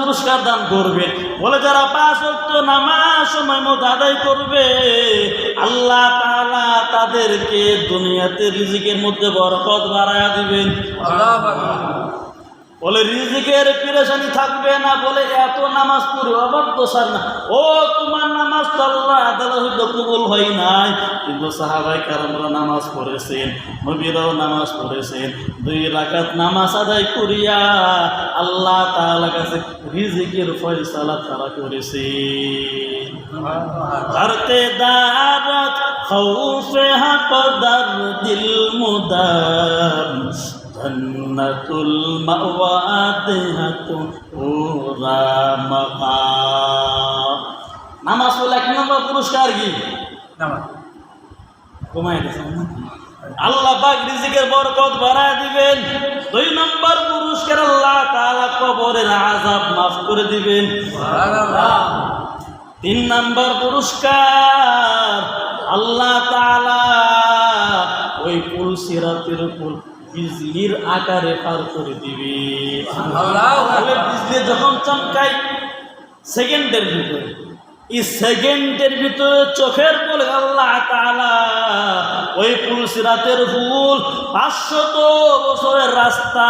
পুরস্কার দান করবে। বলে যারা 5 ওয়াক্ত নামাজ সময় মতো আদায় করবে আল্লাহ তাআলা তাদেরকে দুনিয়াতে রিজিকের মধ্যে বরকত বাড়ায়া দিবেন। আল্লাহু আকবার। বলে রিজিকের পেরেশানি থাকবে না। বলে এত নামাজ পড়ে অবাক তো স্যার না, ও তোমার নামাজ তো আল্লাহ আদালত হয়তো কবুল হয় নাই, কিন্তু সাহাবায়ে কেরামরা নামাজ পড়েছেন, নবীরাও নামাজ পড়েছেন, 2 রাকাত নামাজ আদায় করিয়া আল্লাহ তাআলার কাছে রিজিকের ফয়সালা তারা করেছে। করতে দারত খৌফে হাকদার দিল মুদাম জন্নাতুল মাওয়াদিহাতু ওরা মাকাম। নামাজ হলো 1 নম্বর পুরস্কার। কি নামাজ ঘুমাই গেছেন না? আল্লাহ পাক রিজিকের বরকত বাড়ায় দিবেন। 2 নম্বর পুরস্কার আল্লাহ তাআলা কবরের আযাব মাফ করে দিবেন। সুবহানাল্লাহ। 3 নম্বর পুরস্কার আল্লাহ তাআলা ওই পুল সিরাতের উপর বিজলির আকারে পার করে দিবে। তাহলে বিজলি যখন চমকায় সেকেন্ডের ভিতরে, এই সেকেন্ডের ভিতরে চোখের বলে আল্লাহ তাআলা ওই পুল সিরাতের ফুল 500 বছরের রাস্তা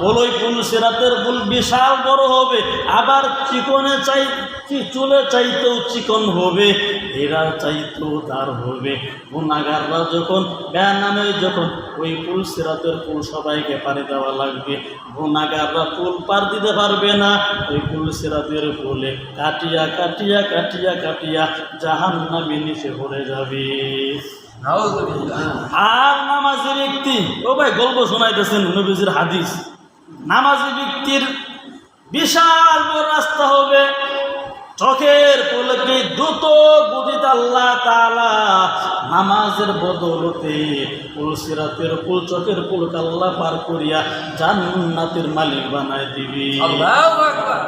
বল, ওই পুল সিরাতের ফুল বিশাল বড় হবে, আবার চিকনে চুলে চাইতেও চিকন হবে, এরা চাইতেও তার হবে। গুনাহগাররা যখন বেনামে যখন ওই পুল সিরাতের পুল সবাইকে পাড়ি দেওয়া লাগবে, গুনাহগাররা পুল পার দিতে পারবে না। ওই পুল সিরাতের পুলে কাটিয়া কাটিয়া কাটিয়া কাটিয়া জাহান্নামে নিচে পড়ে যাবে। আর নামাজি ব্যক্তি, ও ভাই গল্প শোনাইতেছেন নবীজির হাদিস, নামাজি ব্যক্তির বিশাল বড় রাস্তা হবে, চোখের পলকে দ্রুত গতিতে আল্লাহ তাআলা নামাজের বদৌলতে পুল সিরাতের পুল চোখের পুলকে আল্লাহ পার করিয়া জান্নাতের মালিক বানায় দিবি। আল্লাহু আকবার।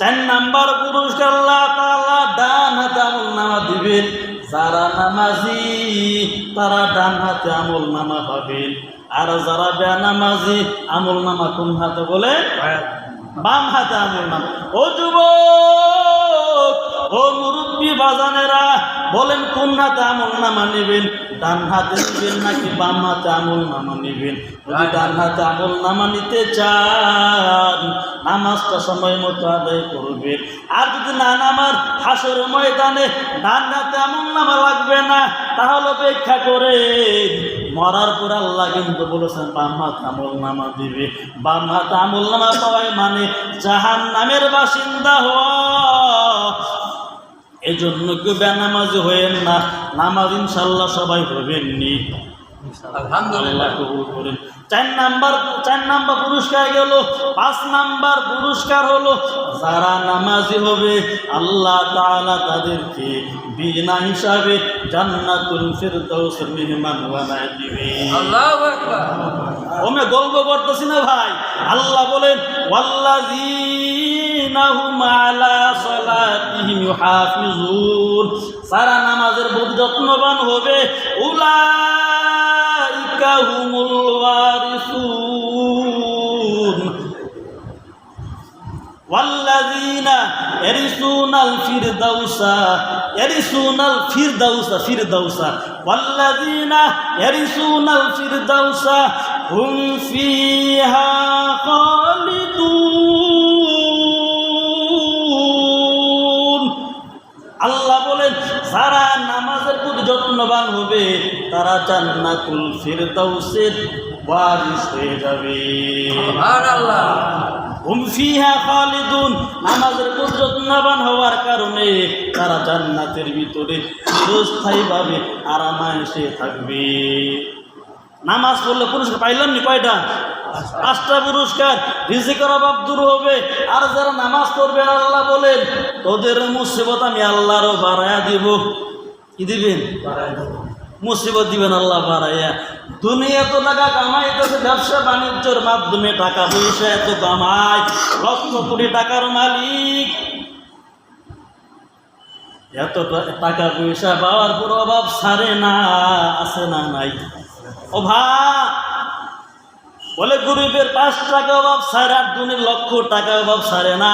4 নম্বর পুরস্কার আল্লাহ তাআলা ডান হাতে আমল নামা দিবেন। যারা নামাজি তারা ডান হাতে আমল নামা পাবেন, আর যারা বেনামাজি আমল নামা কোন হাতে? বলে বাম হাতে আমল নামা। ও যুবক, ও মুরব্বী বাজানেরা, বলেন কোন হাতে আমল নামা নেবেন? ডান হাতে নেবেন নাকি বাম হাতে আমল নামা নেবেন? যদি ডান হাতে আমল নামা নিতে চান নামাজটা সময় মতো আদায় করবেন। আর যদি না নামার হাসর ময়দানে ডান হাতে আমল নামা লাগবে না, তাহলে অপেক্ষা করে মরার পর আল্লাহ কিন্তু বলেছেন বাম হাত আমল নামা দিবে। বাম হাত আমল নামা পাওয়ায় মানে জাহান্নামের বাসিন্দা হওয়া। এই জন্য কেউ বেনামাজি হয়েন না, নামাজ ইনশাল্লাহ সবাই হবেননি। আলহামদুলিল্লাহ কবুল করেন। 4 নাম্বার পুরস্কার গেল। 5 নাম্বার পুরস্কার হলো যারা নামাজি হবে আল্লাহ তাআলা তাদেরকে বিনা হিসাবে জান্নাতুল ফিরদাউসের মেহমান বানায় দিবে। আল্লাহু আকবার। ওমে গল্প করতেছি না ভাই। আল্লাহ বলেন ওয়াল্লাযীনা হুম আলা সালাতিহিম ইউহাফিজুন, যারা নামাজের প্রতি যত্নবান হবে উলাইকা হুমুল ওয়ারিসুন ওয়াল্লাযীনা ইয়ারিসুনাল ফিরদাউসা ওয়াল্লাযীনা ইয়ারিসুনাল ফিরদাউসা হুম ফিহা খালিদুন। আল্লাহ বলেন যারা নামাজের প্রতি যত্নবান হবে তারা জান্নাতুল ফিরদাউসের ওয়ারিস হয়ে যাবে। সুবহানাল্লাহ। হুম ফিহা খালিদুন, নামাজের প্রতি যত্নবান হওয়ার কারণে তারা জান্নাতের ভিতরে চিরস্থায়ীভাবে আরামায়েশে থাকবে। নামাজ পড়লে পুরস্কার পাইলাম নি কয়টা? 5টা পুরস্কার। রিজিকের অভাব দূর হবে। আর যারা নামাজ পড়বে আল্লাহ বলেন তোদের মুসিবত আমি আল্লাহরও বাড়াইয়া দিব। কি দিবেন? মুসিবত দিবেন আল্লাহ বাড়াইয়া। দুনিয়া তো টাকা কামাইতেছে, ব্যবসা বাণিজ্যের মাধ্যমে টাকা পয়সা এত কামায়, লক্ষ কোটি টাকার মালিক, এত টাকা পয়সা পাওয়ার পর অভাব ছাড়ে না। আছে না? নাই অভাব। বলে গরিবের 5 টাকা অভাব সারে, আর দুনির লক্ষ টাকা অভাব সারে না।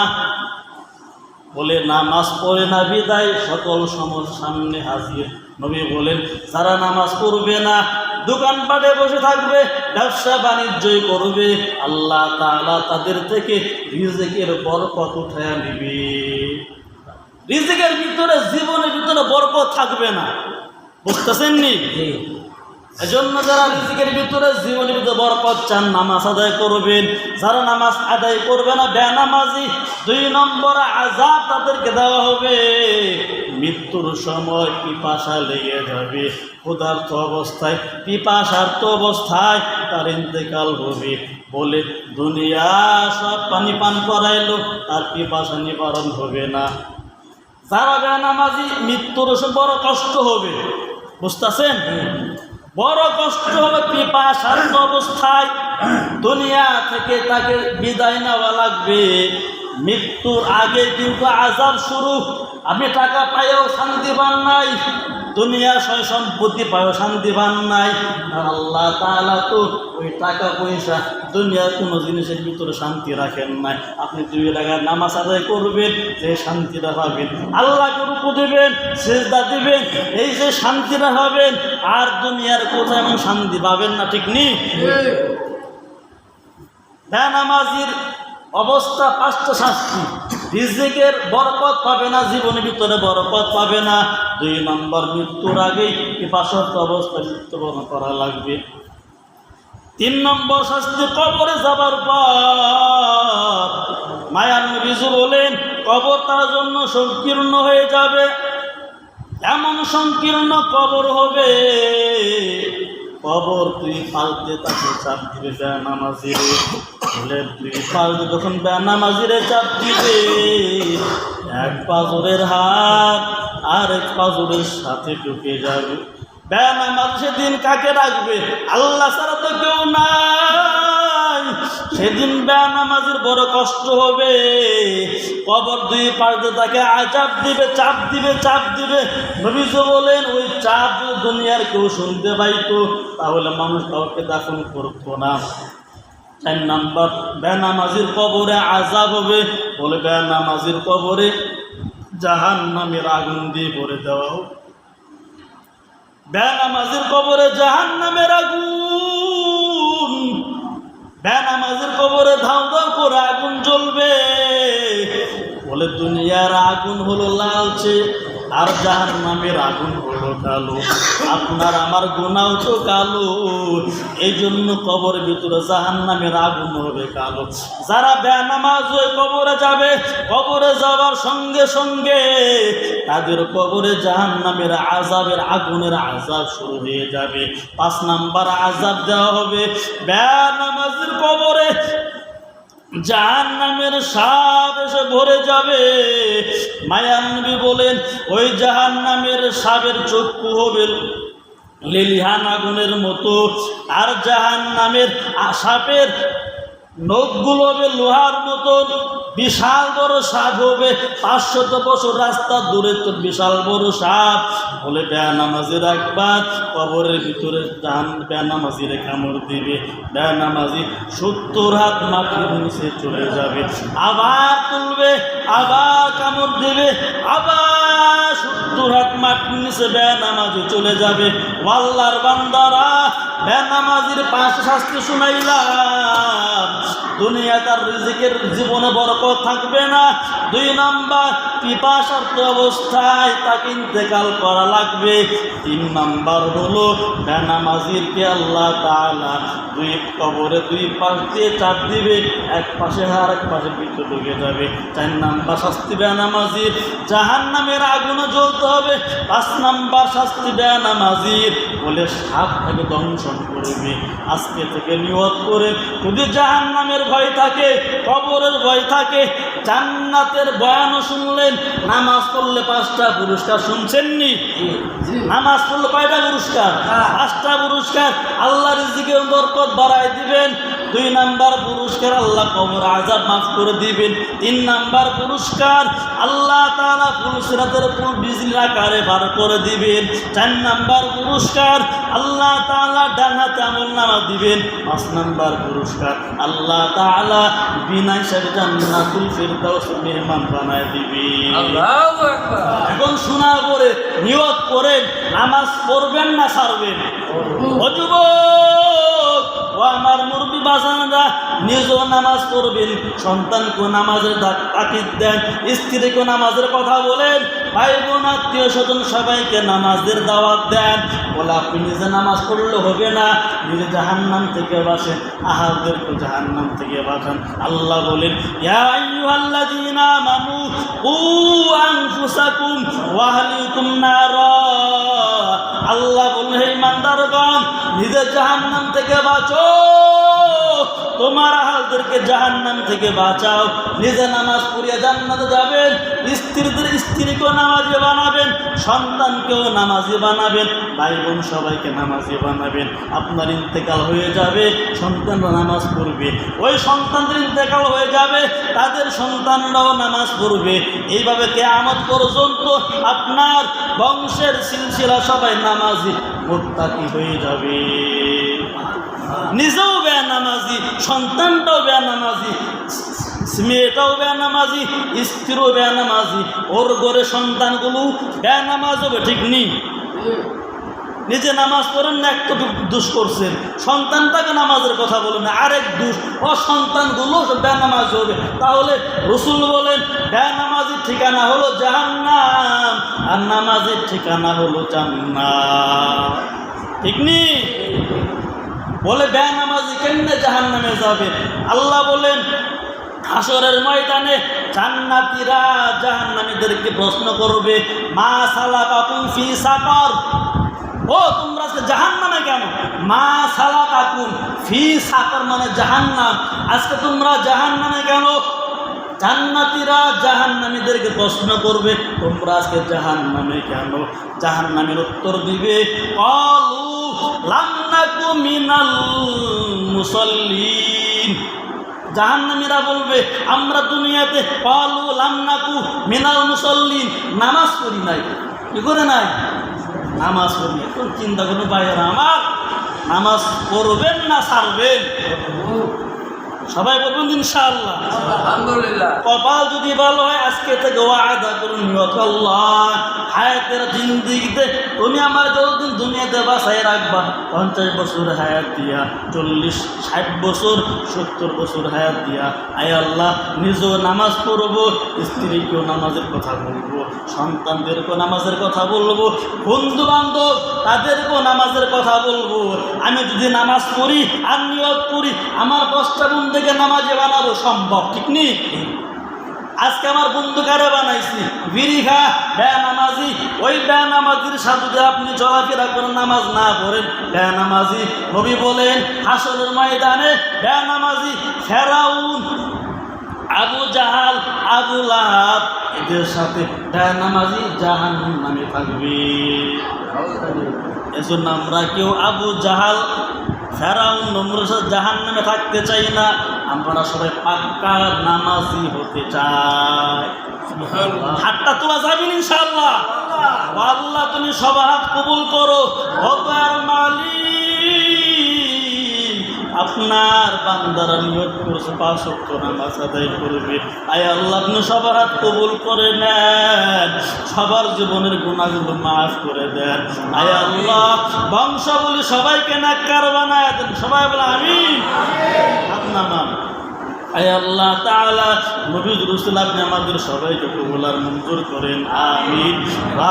বলে নামাজ পড়ে না বিদায় সকল সমস্যার সামনে হাজির। নবী বলেন যারা নামাজ পড়বে না, দোকানপাটে বসে থাকবে, ব্যবসা বাণিজ্যই করবে, আল্লাহ তাআলা তাদের থেকে রিজিকের বরকত উঠায়া নিবে। রিজিকের ভিতরে, জীবনের ভিতরে বরকত থাকবে না। বুঝতেছেন নি? এজন্য যারা রিজিকের ভিতরে, জীবনের ভিতরে বরকত চান, নামাজ আদায় করবেন। যারা নামাজ আদায় করবে না, বেনামাজি, 2 নম্বর আযাব তাদেরকে দেওয়া হবে। মৃত্যুর সময় পিপাসা লেগে যাবে, ক্ষুধার্ত অবস্থায়, পিপাসার্ত অবস্থায় তার ইন্তেকাল হবে। বলে দুনিয়া সব পানি পান করাইলো, তার পিপাসা নিবারণ হবে না। যারা বেনামাজি, মৃত্যুর সময় বড় কষ্ট হবে। বুঝতেছেন? বড় কষ্ট হবে, পিপাসার্ত অবস্থায় দুনিয়া থেকে তাকে বিদায় নেওয়া লাগবে। মৃত্যুর আগে কিন্তু আযাব শুরু। আপনি টাকা পাইও শান্তি পান নাই, দুনিয়া সয় সম্পত্তি পাইও শান্তি পান নাই। আর আল্লাহ তাআলা তো ওই টাকা পয়সা, দুনিয়ার কোনো জিনিসের ভিতরে শান্তি রাখেন নাই। আপনি 2 টাকার নামাজ আদায় করবেন, যে শান্তিটা পাবেন, আল্লাহকে রুকু দিবেন, সিজদা দিবেন, এই যে শান্তিটা পাবেন, আর দুনিয়ার কোথাও এমন শান্তি পাবেন না। ঠিক নেই? বেনামাজির অবস্থা 5টা শাস্তি। রিজিকের বরকত পাবে না, জীবনের ভিতরে বরকত পাবে না। 2 নম্বর, মৃত্যুর আগেই পিপাসার্ত অবস্থায় মৃত্যুবরণ করা লাগবে। 3 নম্বর শাস্তি, কবরে যাবার পর মায়ার নবী বলেন কবর তার জন্য সংকীর্ণ হয়ে যাবে। এমন সংকীর্ণ কবর হবে, কবর 2 পাল্টে তাকে চাপ দিবে বেনামাজিরে। বলে 2 পাল্টে যখন বেনামাজিরে চাপ দিবে, 1 পাঁজরের হাত আর 1 পাঁজরের সাথে ঢুকে যাবে। বেনামাজ সেদিন কাকে রাখবে? আল্লাহ ছাড়া তো কেউ নাই। সেদিন বেনামাজির বড় কষ্ট হবে। কবর 2 পাল্টে তাকে চাপ দিবে, চাপ দিবে, চাপ দিবে। নবী বলেন ওই চাপ দুনিয়ার কেউ শুনতে পাইতো, তাহলে মানুষ কাউকে দাফন করতো না। 4 নম্বর, বেনামাজির কবরে আযাব হবে। বলে বেনামাজির কবরে জাহান্নামের আগুন দিয়ে ভরে দেওয়া হোক। বেনামাজির কবরে জাহান্নামের আগুন, বেনামাজির কবরে ধাউ ধাউ করে আগুন জ্বলবে। বলে দুনিয়ার আগুন হলো লালচে, আর জাহান্নামের আগুন হলো কালো। আপনার আমার গুনাহ তো কালো, এই জন্য কবরের ভিতরে জাহান্নামের আগুন হবে কালো। যারা বেনামাজ হয়ে কবরে যাবে, কবরে যাওয়ার সঙ্গে সঙ্গে তাদের কবরে জাহান্নামের আযাবের, আগুনের আযাব শুরু হয়ে যাবে। 5 নম্বর আযাব দেওয়া হবে বেনামাজের কবরে। জাহান্নামের সাপ এসে ভরে যাবে। মায়ার নবী বলেন ওই জাহান্নামের সাপের চক্ষু হবে লেলিহান আগুনের মতো, আর জাহান্নামের সাপের নখগুলো হবে লোহার মতন। বিশাল বড় সাপ হবে, 500 বছর রাস্তা দূরে তো বিশাল বড় সাপ। বলে বেনামাজির একবার কবরের ভিতরে বেনামাজিরে কামড় দিবে। বেনামাজি 70 হাত মাটির নিচে চলে যাবে, আবার তুলবে, আবার কামড় দিবে, আবার 70 হাত মাটির নিচে বেনামাজি চলে যাবে। আল্লাহর বান্দারা, বেনামাজির 5 শাস্তি শুনাইলাম। দুনিয়া তার রিজিকের জীবনে বরকত থাকবে না। 2 নম্বর, পিপাসার্ত অবস্থায় তাকে ইন্তেকাল করা লাগবে। 3 নম্বর হলো বেনামাজিরকে আল্লাহ তাআলা 2 কবরে 2 পাশ দিয়ে চাপ দিবে, এক পাশে আর এক পাশে ভিতরে ঢুকে যাবে। 4 নম্বর শাস্তি বেনামাজির, জাহান্নামের আগুনে জ্বলতে হবে। 5 নম্বর শাস্তি বেনামাজির, বলে সাপ তাকে দংশন করবে। আজকে থেকে নিয়ত করে, যদি জাহান্নামের ভয় থাকে, কবরের ভয় থাকে, জান্নাতের বয়ানও শুনলেন, নামাজ পড়লে 5টা পুরস্কার। শুনছেননি? নামাজ পড়লে কয়টা পুরস্কার? 5টা পুরস্কার। আল্লাহ রিজিকে বরকত বাড়ায় দিবেন। 2 নাম্বার পুরস্কার আল্লাহ কবর আযাব মাফ করে দিবেন। 3 নাম্বার পুরস্কার আল্লাহ তাআলা পুলসিরাতের পুল বিজলির আকারে পার করে দিবেন। 4 নাম্বার পুরস্কার আল্লাহ তাআলা ডান হাতে আমলনামা দিবেন। 5 নাম্বার পুরস্কার আল্লাহ তাআলা বিনা হিসাবে জান্নাতুল ফিরদাউস মেহমান বানায় দিবেন। আল্লাহু আকবার। এখন শোনার পরে নিয়ত করেন নামাজ পড়বেন না ছাড়বেন। ও যুবক, ও আমার মুরব্বি বাজানরা, নিজেও নামাজ পড়বেন, সন্তানকে নামাজের তাকিদ দেন, স্ত্রীকে নামাজের কথা বলেন, ভাই বোন আত্মীয় স্বজন সবাইকে নামাজের দাওয়াত দেন। বলে আপনি নিজে নামাজ পড়লে হবে না, নিজে জাহান্নাম থেকে বাঁচেন, আহাদেরকে জাহান্নাম থেকে বাঁচান। আল্লাহ বলেন ইয়া আইয়ুহাল্লাযীনা আমানু কু আনফুসাকুম ওয়া আহলিকুম নারা। আল্লাহ বলেন হে ইমানদারগণ, নিজে জাহান্নাম থেকে বাঁচো, তোমার আহালদেরকে জাহান্নাম থেকে বাঁচাও। নিজে নামাজ পড়িয়া জান্নাতে যাবেন, স্ত্রীকেও নামাজি বানাবেন, সন্তানকেও নামাজি বানাবেন, ভাই বোন সবাইকে নামাজি বানাবেন। আপনার ইন্তেকাল হয়ে যাবে, সন্তানরা নামাজ পড়বে, ওই সন্তানদের ইন্তেকাল হয়ে যাবে, তাদের সন্তানরাও নামাজ পড়বে। এইভাবে কিয়ামত পর্যন্ত আপনার বংশের সিলসিলা সবাই নামাজি মুত্তাকি হয়ে যাবে। নিজেও বেনামাজি, সন্তানটাও বেনামাজি, মেয়েটাও বেনামাজি, স্ত্রীও বেনামাজি, ওর ঘরে সন্তানগুলো বেনামাজ হবে, ঠিক নেই? নিজে নামাজ পড়েন না, একটু দোষ করছেন, সন্তানটাকে নামাজের কথা বলেন না, আরেক দোষ, ও সন্তানগুলো বেনামাজ হবে। তাহলে রসুল বলেন বেনামাজির ঠিকানা হলো জাহান্নাম, আর নামাজের ঠিকানা হলো জান্নাত, ঠিক নেই? বলে বেনামাজি কেমনে জাহান্নামে যাবে? আল্লাহ বলেন হাসরের ময়দানে জান্নাতীরা জাহান্নামীদেরকে প্রশ্ন করবে, মা সালাকাকুম ফি সাকার, ও তোমরা আজকে জাহান্নামে কেন? মা সালাকাকুম ফি সাকার মানে জাহান্নাম, আজকে তোমরা জাহান্নামে কেন? জান্নাতীরা জাহান্নামীদেরকে প্রশ্ন করবে, তোমরা আজকে জাহান্নামে কেন? জাহান্নামের উত্তর দিবে ক্বালু লাম নাকু মিনাল মুসাল্লিন। জাহান্নামীরা বলবে আমরা দুনিয়াতে ক্বালু লাম নাকু মিনাল মুসাল্লিন, নামাজ পড়ি নাই। কি করে নাই? নামাজ পড়ি। এখন চিন্তা করুন ভাইয়েরা আমার, নামাজ পড়বেন না ছাড়বেন? সবাই বলবেন ইনশাআল্লাহ। আলহামদুলিল্লাহ। কপাল যদি ভালো হয় আজকে থেকে ওয়াদা করুন, আল্লাহ হায়াতের জিন্দিগিতে তুমি আমার যতদিন দুনিয়াতে বাঁচায় রাখবা, 50 বছর হায়াত দিয়া, 40, 60 বছর, 70 বছর হায়াত দিয়া, আয় আল্লাহ নিজেও নামাজ পড়বো, স্ত্রীকেও নামাজের কথা বলবো, সন্তানদেরকেও নামাজের কথা বলবো, বন্ধু বান্ধব তাদেরকেও নামাজের কথা বলবো। আমি যদি নামাজ পড়ি আর নিয়ত করি আমার 10টা বন্ধুকে নামাজে বানাবো, সম্ভব, ঠিক নেই? আজকে আমার বন্ধু কারে বানাইছি? বিড়ি খা, বেনামাজি। ওই বেনামাজির সাথে যদি আপনি চলাফেরা করেন, নামাজ না পড়েন, বেনামাজি। নবী বলেন হাসরের ময়দানে বেনামাজি ফেরাউন, আবু জাহাল, আবু লাহাব এদের সাথে বেনামাজি জাহান্নামে থাকবে। এজন্য আমরা কেউ আবু জাহাল, ফেরাউন, নমরুদের সাথে জাহান্নামে থাকতে চাই না, আমরা সবাই পাক্কা নামাজি হতে চাই। হাতটা তোলা যাবেন ইনশাআল্লাহ। আল্লাহ তুমি সবার হাত কবুল করো। হতার মালিক আপনার বান্দারা নিয়ত করছে 5 ওয়াক্ত নামাজ আদায় করবে। আয় আল্লাহ আপনি সবার হাত কবুল করে নেন, সবার জীবনের গুনাহগুলো মাফ করে দেন। আয় আল্লাহ বংশাবলী সবাইকে নেককার বানায় দেন। সবাই বলে আমিন। আপনার নাম আয় আল্লাহ তাআলা নবী রাসূল আপনি আমাদের সবাইকে কবুল আর মঞ্জুর করেন, আমিন।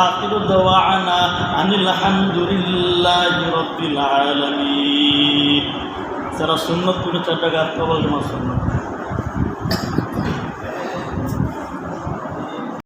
আখিরু দাওয়ানা আনিল হামদুলিল্লাহি রাব্বিল আলামিন। যারা সুন্নত করে 4 টাকা কবল জমা সুন্নত